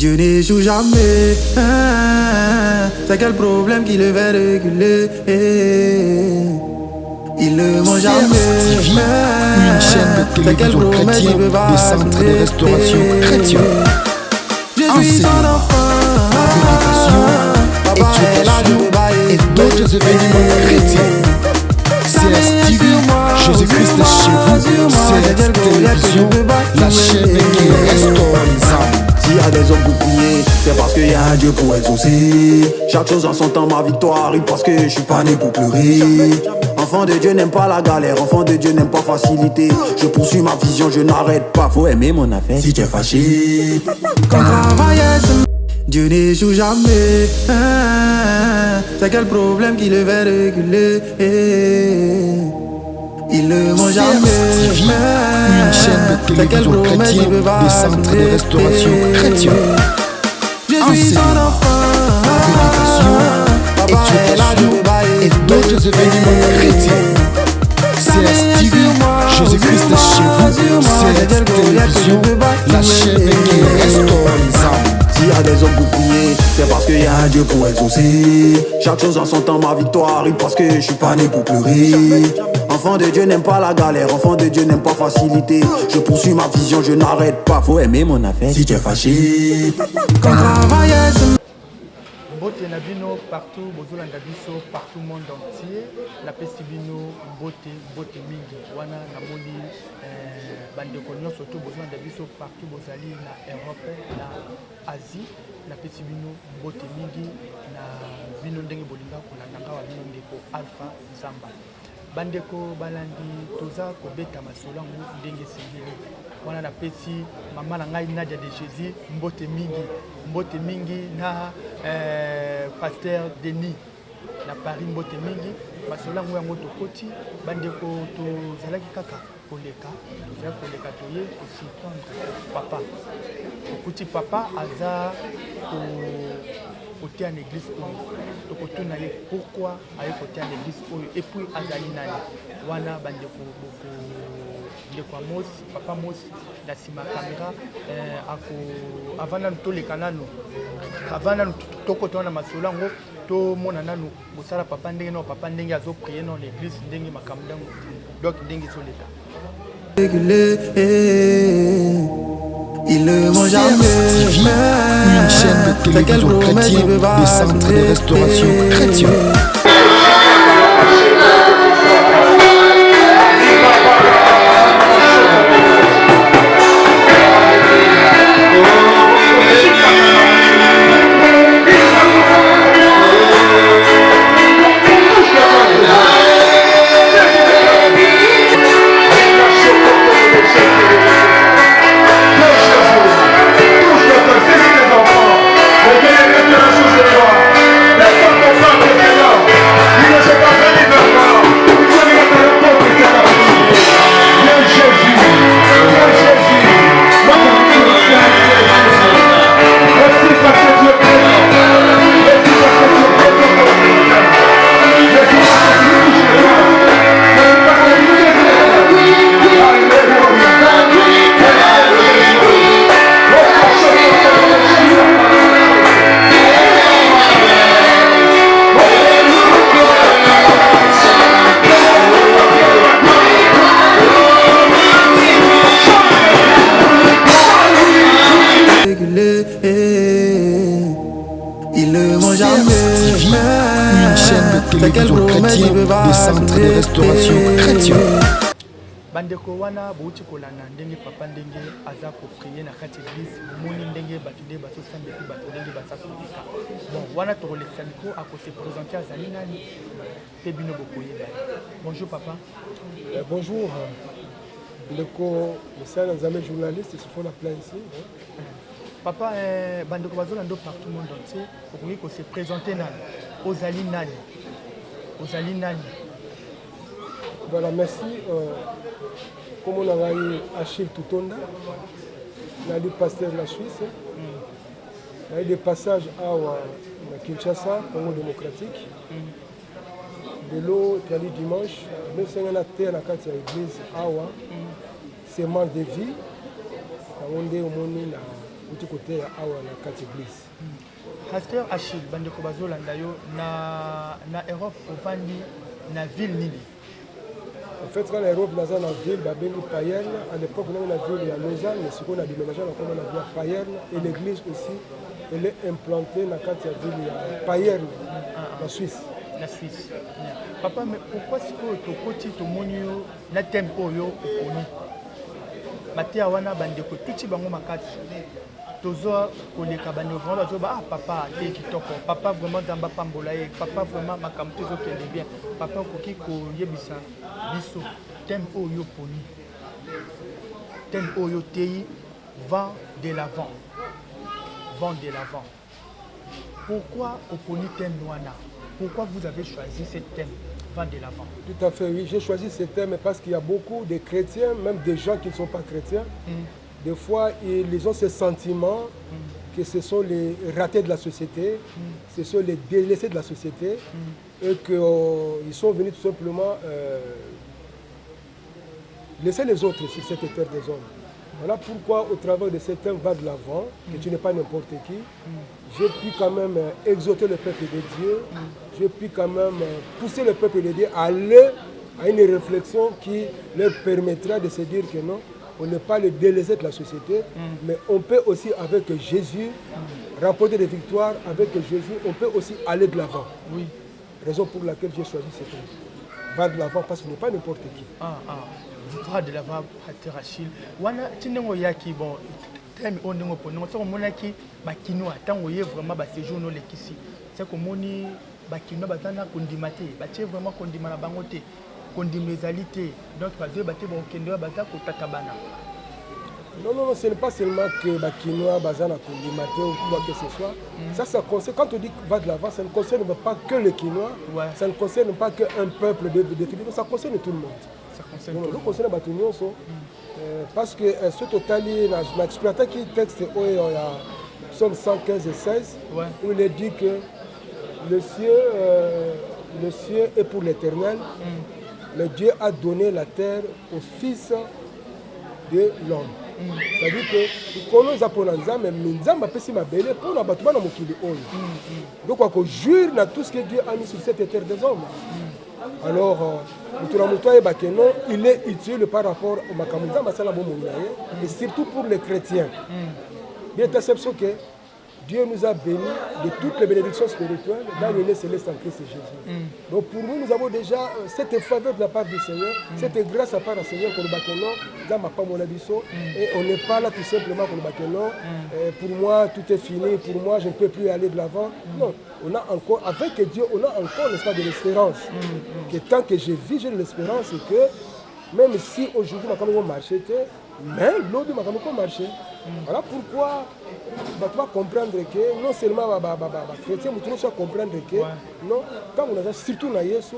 Dieu n'échoue jamais. C'est quel problème qui le fait reculer? Il ne ment jamais. Une chaîne de télévision chrétienne des centres de restauration chrétien. Enseignement, prédication, éducation et d'autres événements chrétiens. CSTV, Jésus-Christ chez vous, CST Télévision, la chaîne qui restaure les âmes. S'il y a des hommes pour prier, c'est parce qu'il y a un Dieu pour exaucer. Chaque chose en son temps, ma victoire arrive parce que je suis pas né pour pleurer. Enfant de Dieu n'aime pas la galère, enfant de Dieu n'aime pas facilité. Je poursuis ma vision, je n'arrête pas. Faut aimer mon affaire si tu es fâché. Quand travailler, Dieu n'échoue jamais. C'est quel problème qui le fait reculer? Il ne ment jamais. Une chaîne de télévision chrétienne des centres de restauration chrétien. Enseignement, prédication, éducation et d'autres événements chrétiens. CSTV, Jésus-Christ chez vous, CST Télévision, la chaîne qui restaure les âmes. S'il y a des hommes pour prier, c'est parce qu'il y a un Dieu pour exaucer. Chaque chose en son temps, ma victoire arrive parce que je suis pas né pour pleurer. Enfant de Dieu n'aime pas la galère, enfant de Dieu n'aime pas facilité. Je poursuis ma vision, je n'arrête pas. Faut aimer mon affaire si tu es fâché. Quand travailler, Mbote na bino partout, bozolanda biso partout monde entier. La pesi bino mbote mingi. Wana namoni bandeko nyonso to bozolanda biso partout bozali na Europe, na Asie. La pesi bino mbote mingi na bino ndenge bolinga kolanda ngawa bino ndeko Alpha Zamba. Bandeko balandi toza kobeta masolango ndenge sengeli. Wana na pesi mama na ngai Nadia de Jésus mbote mingi na pasteur Denis na Paris mbote mingi masolango yango tokoti bandeko tozalaki kaka koleka toye kositendre papa okuti papa aza côté en église tokotuna ye pourquoi aye côté en église et puis azali nani wana bandeko ndeko Amos papa Amos na sima caméra avana toleka nano avana tokotona na masolango to mona nano bosala papa ndenge no papa ndenge azo prier dans l'église ndenge makamdango donc ndenge soleka il ne ment jamais. Une chaîne de télévision chrétienne des centres de restauration chrétien. Il ne ment jamais. Une chaîne de télévision chrétienne des centres de restauration chrétien. Bandeko wana bouti kolana ndenge papa ndenge aza ko prier na kati église moni ndenge batude bato sambe ku bato ndenge basako bon wana to kolekisa liko ako se présenter azali nani pe bino bokoye ba bonjour papa. Bonjour ndeko musala nzambe journaliste il faut la plein ici papa bandeko bazolando partout monde entier okoki ko se présenter nani ozali nani. Voilà, merci. Comme on a eu Achille Toutonda, on a eu le pasteur de la Suisse, on a eu des passages à Kinshasa, Congo démocratique. De l'eau, tu as dit dimanche, nous sommes à terre à l'église Awa, sémence de vie, on a petit côté awa na kati église. Pasteur Achille bandeko bazolanda yo na Europe ovandi na ville nini? En fait, quand l'Europe dans la ville, Payerne, à l'époque, on a la ville à Lausanne, mais ce qu'on a déménagé, on a la ville à Payerne, et l'église aussi, elle est implantée dans la ville à Payerne, en Suisse. La Suisse. Papa, mais pourquoi est-ce que tu côté tu monio na tempo yo okoni? Matia wana bandeko tuti bango makati. Tozo koleka bande vraiment bazo ba papa te kitoko. Papa vraiment zamba pambola ye. Papa vraiment makamto zo kende bien. Papa koki ko yebisa biso tempo yo poni. Tempo yo tei vent de l'avant. Vent de l'avant. Pourquoi oponi thème wana? Pourquoi vous avez choisi ce thème, vent de l'avant? Tout à fait, oui. J'ai choisi ce thème parce qu'il y a beaucoup de chrétiens, même des gens qui ne sont pas chrétiens. Des fois, ils ont ce sentiment que ce sont les ratés de la société, ce sont les délaissés de la société, et qu'ils sont venus tout simplement laisser les autres sur cette terre des hommes. Voilà pourquoi, au travers de ce thème va de l'avant, que tu n'es pas n'importe qui, j'ai pu quand même exhorter le peuple de Dieu, j'ai pu quand même pousser le peuple de Dieu à aller à une réflexion qui leur permettra de se dire que non, on n'est pas le délaissé de la société, mais on peut aussi, avec Jésus, remporter des victoires, avec Jésus, on peut aussi aller de l'avant. Oui. Raison pour laquelle j'ai choisi ce thème. Va de l'avant parce qu'il n'est pas n'importe qui. Va de l'avant, Pasteur Achille. Wana tinengo yaki bon thème onengo ponengo so monaki bakinoa tango ye vraiment ba séjour no lekisi. C'est que moni bakinoa bazana kondimate, batie vraiment kondima na bango te. Kondimezalité. Donc bazé baté bon kendo baza ko tatabana. Non, ce n'est pas seulement que bakinoa bazana kondimate ou quoi que ce soit. Ça concerne, quand on dit va de l'avant, ça ne concerne pas que le Quinois, ça ne concerne pas qu'un peuple défini, ça concerne tout le monde. Nous concerne Batunio, parce que ce total, l'exploitant qui texte Psaume 115 et 16, où il est dit que le ciel est pour l'Éternel, mais Dieu a donné la terre au Fils de l'homme. C'est-à-dire que nous connaissons mais nous apesi mabele pour na batuma na mokili oyo. Donc on jure na tout ce que Dieu a mis sur cette terre des hommes. Alors il est utile par rapport au makamunda masala bo et surtout pour les chrétiens. Bien perception que Dieu nous a bénis de toutes les bénédictions spirituelles dans le céleste en Christ Jésus. Donc pour nous, nous avons déjà cette faveur de la part du Seigneur, cette grâce de la part du Seigneur pour le bâtiment, et on n'est pas là tout simplement pour le bâtiment. Pour moi, tout est fini, pour moi, je ne peux plus aller de l'avant. Non, on a encore, avec Dieu, on a encore, n'est-ce pas, de l'espérance. Que tant que je vis, j'ai de l'espérance et que même si aujourd'hui, ma caméra marche, mais l'autre m'a quand marché. Voilà pourquoi tu dois comprendre que non seulement les chrétiens, mais tu dois comprendre que non, quand on a surtout na Yesu,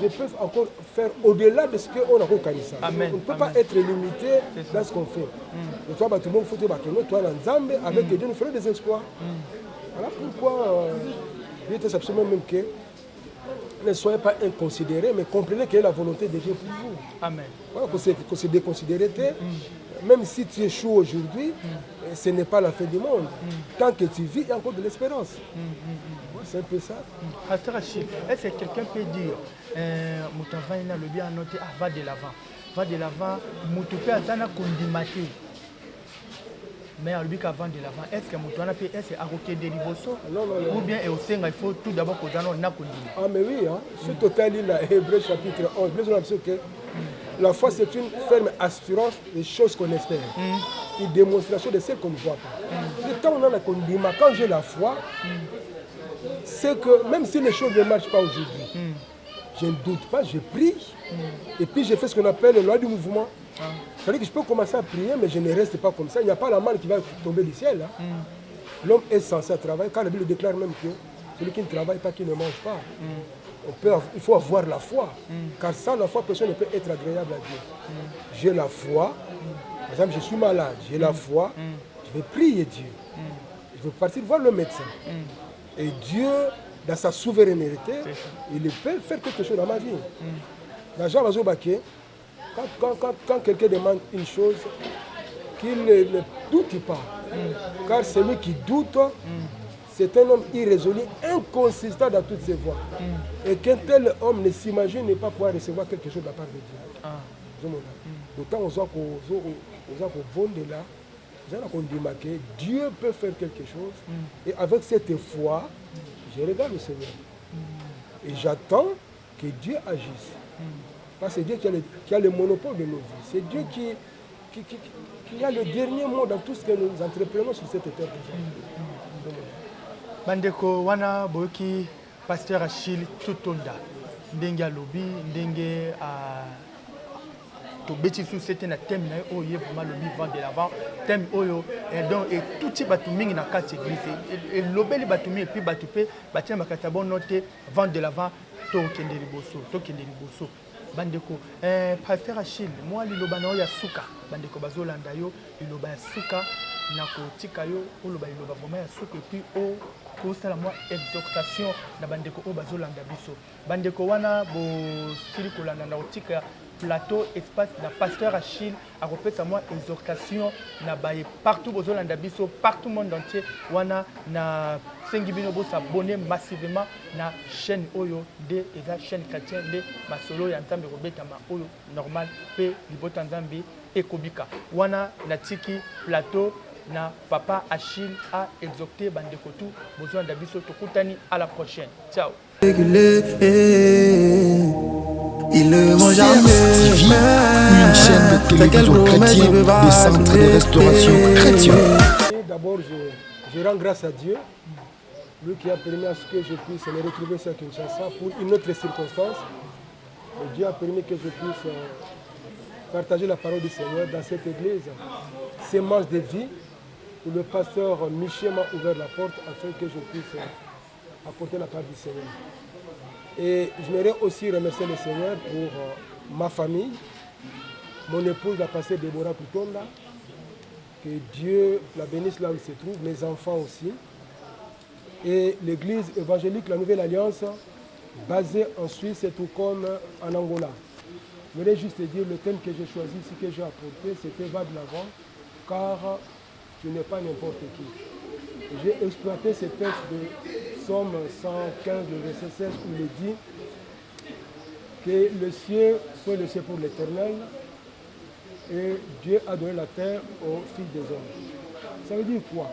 je peux encore faire au-delà de ce qu'on a connu. On ne peut pas être limité dans ce qu'on fait. Et toi, tout le monde faut que toi, avec Dieu, nous ferons des exploits. Voilà pourquoi il est absolument même que ne soyez pas inconsidérés, mais comprenez quelle est la volonté de Dieu pour vous. Amen. Voilà, qu'on se déconsidère, même si tu échoues aujourd'hui, ce n'est pas la fin du monde. Tant que tu vis, il y a encore de l'espérance. C'est un peu ça. Pasteur Achille, est-ce que quelqu'un peut dire, Moutavana le bien noté, va de l'avant. Va de l'avant, Moutoupe Azana Kondimate. Mais à lui qu'avant de l'avant, est-ce que Moutouana peut être arroqué de Liboso? Non. Ou bien il faut tout d'abord que nous avons Kondimate. Ah, mais oui, ce total, il a Hébreu chapitre 11. La foi, c'est une ferme assurance des choses qu'on espère. Une démonstration de celles qu'on ne voit pas. Et quand on a la Kondima, quand j'ai la foi, c'est que même si les choses ne marchent pas aujourd'hui, je ne doute pas, je prie. Et puis je fais ce qu'on appelle la loi du mouvement. C'est-à-dire que je peux commencer à prier, mais je ne reste pas comme ça. Il n'y a pas la manne qui va tomber du ciel. L'homme est censé travailler. Quand la Bible déclare même que celui qui ne travaille pas, qui ne mange pas. Il faut avoir la foi. Car sans la foi, personne ne peut être agréable à Dieu. J'ai la foi. Par exemple, je suis malade. J'ai la foi. Je vais prier Dieu. Je vais partir voir le médecin. Et Dieu, dans sa souveraineté, il peut faire quelque chose dans ma vie. Dans Jean Bazobaké, quand quelqu'un demande une chose, qu'il ne doute pas. Car celui qui doute, c'est un homme irrésolu, inconsistant dans toutes ses voies. Et qu'un tel homme ne s'imagine ne pas pouvoir recevoir quelque chose de la part de Dieu. D'autant aux gens que Dieu peut faire quelque chose. Et avec cette foi, je regarde le Seigneur. Et j'attends que Dieu agisse. Parce que c'est Dieu qui a le monopole de nos vies. C'est Dieu qui a le dernier mot dans tout ce que nous entreprenons sur cette terre. Bandeko wana boki pasteur Achille Tutonda ndenge alobi ndenge to beti sous c'était na thème na oyo vraiment lobi vent de l'avant thème oyo et donc et tout type batu mingi na kati église et lobeli batu mingi puis batu pe batia makata bon noté vent de l'avant to kende liboso bandeko pasteur Achille moi liloba na oyo suka bandeko bazolanda yo liloba ya suka na kotika yo oloba liloba vraiment ya suka et puis o kosala moi exhortation na bandeko o bazolanda biso bandeko wana bo sili kolanda na kotika plateau espace na pasteur Achille a repété moi exhortation na baye partout bozolanda biso partout monde entier wana na sengi bino bo s'abonner massivement na chaîne oyo de eza chaîne chrétien de masolo ya nzambe kobetama oyo normal pe libota nzambe ekobika wana na tiki plateau na papa Achille a exhorté bandeko tout besoin d'abiso tokutani à la prochaine ciao. Ils ne vont jamais TV, une chaîne de télévision chrétienne des centres de restauration chrétienne. D'abord, je rends grâce à Dieu, lui qui a permis à ce que je puisse me retrouver sur Kinshasa pour une autre circonstance. Et Dieu a permis que je puisse partager la parole du Seigneur dans cette église. Sémence de vie, où le pasteur Michel m'a ouvert la porte afin que je puisse apporter la parole du Seigneur. Et j'aimerais aussi remercier le Seigneur pour ma famille, mon épouse, la pasteur Déborah Tutonda, que Dieu la bénisse là où il se trouve, mes enfants aussi, et l'église évangélique La Nouvelle Alliance, basée en Suisse tout comme en Angola. Je voudrais juste dire le thème que j'ai choisi, ce que j'ai apporté, c'était va de l'avant, car tu n'es pas n'importe qui. J'ai exploité ce texte de Somme 115, le verset 16, où il est dit que le ciel soit le ciel pour l'éternel et Dieu a donné la terre aux filles des hommes. Ça veut dire quoi?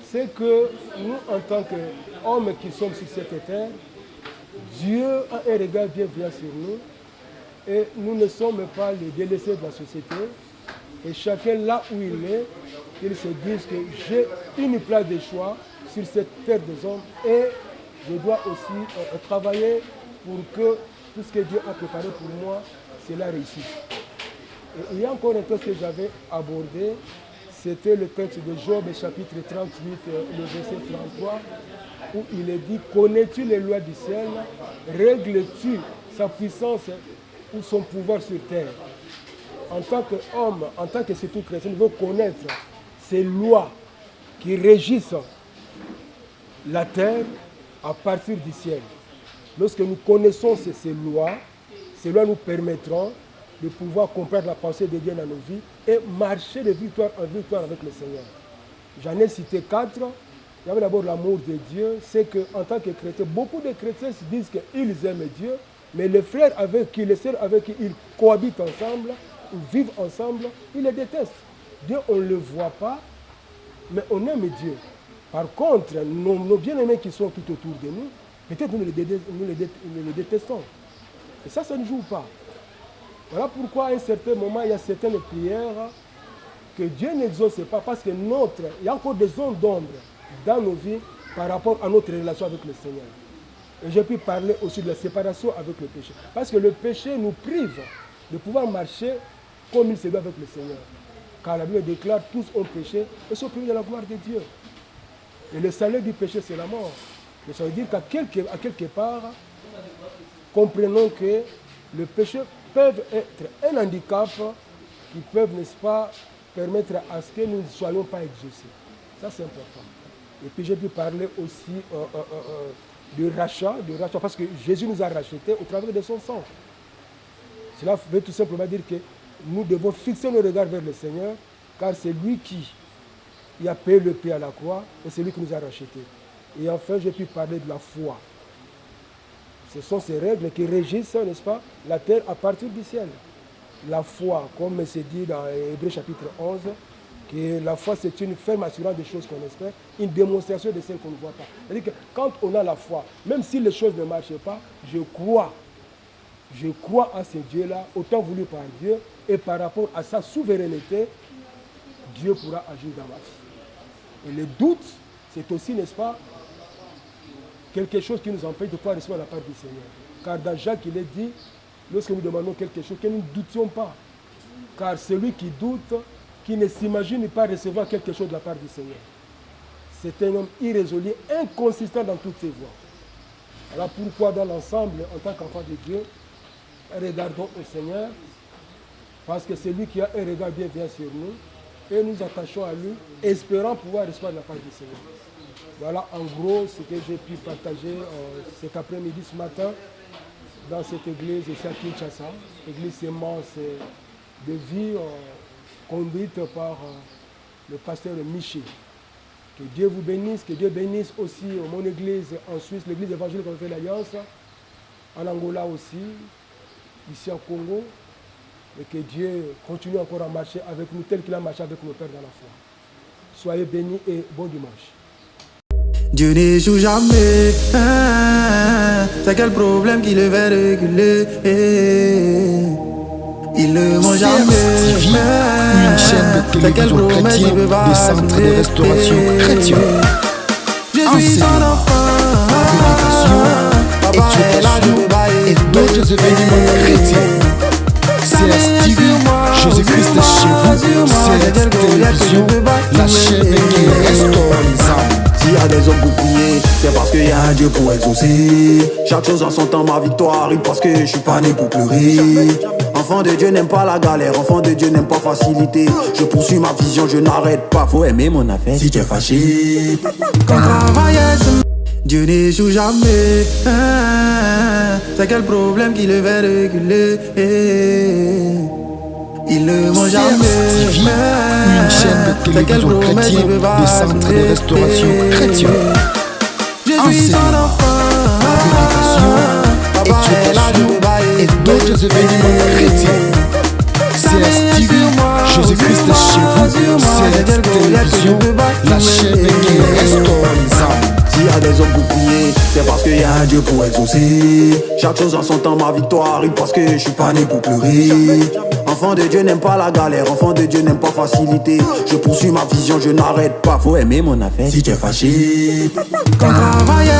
C'est que nous, en tant qu'hommes qui sommes sur cette terre, Dieu a un regard bienveillant sur nous et nous ne sommes pas les délaissés de la société. Et chacun là où il est, il se dit que j'ai une place de choix sur cette terre des hommes et je dois aussi travailler pour que tout ce que Dieu a préparé pour moi, cela réussisse. Et il y a encore un texte que j'avais abordé, c'était le texte de Job, chapitre 38, le verset 33, où il est dit, connais-tu les lois du ciel, règles-tu sa puissance ou son pouvoir sur terre? En tant qu'homme, en tant que surtout chrétien, il veut connaître ces lois qui régissent la terre à partir du ciel. Lorsque nous connaissons ces lois nous permettront de pouvoir comprendre la pensée de Dieu dans nos vies et marcher de victoire en victoire avec le Seigneur. J'en ai cité 4. Il y avait d'abord l'amour de Dieu. C'est qu'en tant que chrétien, beaucoup de chrétiens se disent qu'ils aiment Dieu, mais les frères avec qui, les sœurs avec qui ils cohabitent ensemble, ils vivent ensemble, ils les détestent. Dieu, on ne le voit pas, mais on aime Dieu. Par contre, nos bien-aimés qui sont tout autour de nous, peut-être nous les détestons. Et ça ne joue pas. Voilà pourquoi à un certain moment, il y a certaines prières que Dieu n'exauce pas, parce que il y a encore des zones d'ombre dans nos vies par rapport à notre relation avec le Seigneur. Et j'ai pu parler aussi de la séparation avec le péché. Parce que le péché nous prive de pouvoir marcher comme il se doit avec le Seigneur. Car la Bible déclare tous ont péché et sont privés de la gloire de Dieu. Et le salaire du péché, c'est la mort. Mais ça veut dire qu'à quelque part, comprenons que le péché peut être un handicap qui peut, n'est-ce pas, permettre à ce que nous ne soyons pas exaucés. Ça, c'est important. Et puis, j'ai pu parler aussi du rachat, parce que Jésus nous a rachetés au travers de son sang. Cela veut tout simplement dire que nous devons fixer nos regards vers le Seigneur car c'est lui qui a payé le prix à la croix et c'est lui qui nous a rachetés. Et enfin, j'ai pu parler de la foi. Ce sont ces règles qui régissent, n'est-ce pas, la terre à partir du ciel. La foi, comme c'est dit dans Hébreux chapitre 11, que la foi c'est une ferme assurance des choses qu'on espère, une démonstration de celles qu'on ne voit pas. C'est-à-dire que quand on a la foi, même si les choses ne marchent pas, je crois à ce Dieu-là, autant voulu par Dieu, et par rapport à sa souveraineté, Dieu pourra agir dans ma vie. Et le doute, c'est aussi, n'est-ce pas, quelque chose qui nous empêche de pouvoir recevoir la part du Seigneur. Car dans Jacques, il est dit, lorsque nous demandons quelque chose, que nous ne doutions pas. Car celui qui doute, qui ne s'imagine pas recevoir quelque chose de la part du Seigneur, c'est un homme irrésolu, inconsistant dans toutes ses voies. Alors pourquoi dans l'ensemble, en tant qu'enfant de Dieu, regardons au Seigneur, parce que c'est lui qui a un regard bienveillant sur nous, et nous attachons à lui, espérant pouvoir recevoir la part du Seigneur. Voilà en gros ce que j'ai pu partager cet après-midi, ce matin, dans cette église ici à Kinshasa, église sémence de vie conduite par le pasteur Miché. Que Dieu vous bénisse, que Dieu bénisse aussi mon église en Suisse, l'église évangélique qu'on fait l'Alliance, en Angola aussi, ici au Congo, et que Dieu continue encore à marcher avec nous tel qu'il a marché avec nos pères dans la foi. Soyez bénis et bon dimanche. Dieu n'échoue jamais, c'est quel problème qui le fait reculer. Il ne ment jamais, une chaîne de télévision chrétienne, des centres de restauration chrétien. Enseignement, prédication, éducation et d'autres événements chrétiens. CSTV, Jésus-Christ chez vous, CST Télévision, la chaîne qui restaure les âmes. S'il y a des hommes pour prier, c'est parce qu'il y a un Dieu pour exaucer. Chaque chose en son temps, ma victoire arrive parce que je suis pas né pour pleurer. Enfant de Dieu n'aime pas la galère, enfant de Dieu n'aime pas facilité. Je poursuis ma vision, je n'arrête pas. Faut aimer mon affaire si tu es fâché. Quand travailler, Dieu n'échoue jamais. C'est quel problème qui le fait reculer. Il ne ment jamais, une chaîne de télévision chrétienne, des centres de restauration chrétien. Enseignement, prédication, éducation et d'autres événements chrétiens. CSTV, Jésus-Christ chez vous, CST Télévision, la chaîne qui restaure les âmes. S'il y a des hommes pour prier, c'est parce qu'il y a un Dieu pour exaucer. Chaque chose en son temps, ma victoire arrive parce que je suis pas né pour pleurer. Enfant de Dieu n'aime pas la galère, enfant de Dieu n'aime pas facilité. Je poursuis ma vision, je n'arrête pas. Faut aimer mon affaire si tu es fâché. Quand travailler,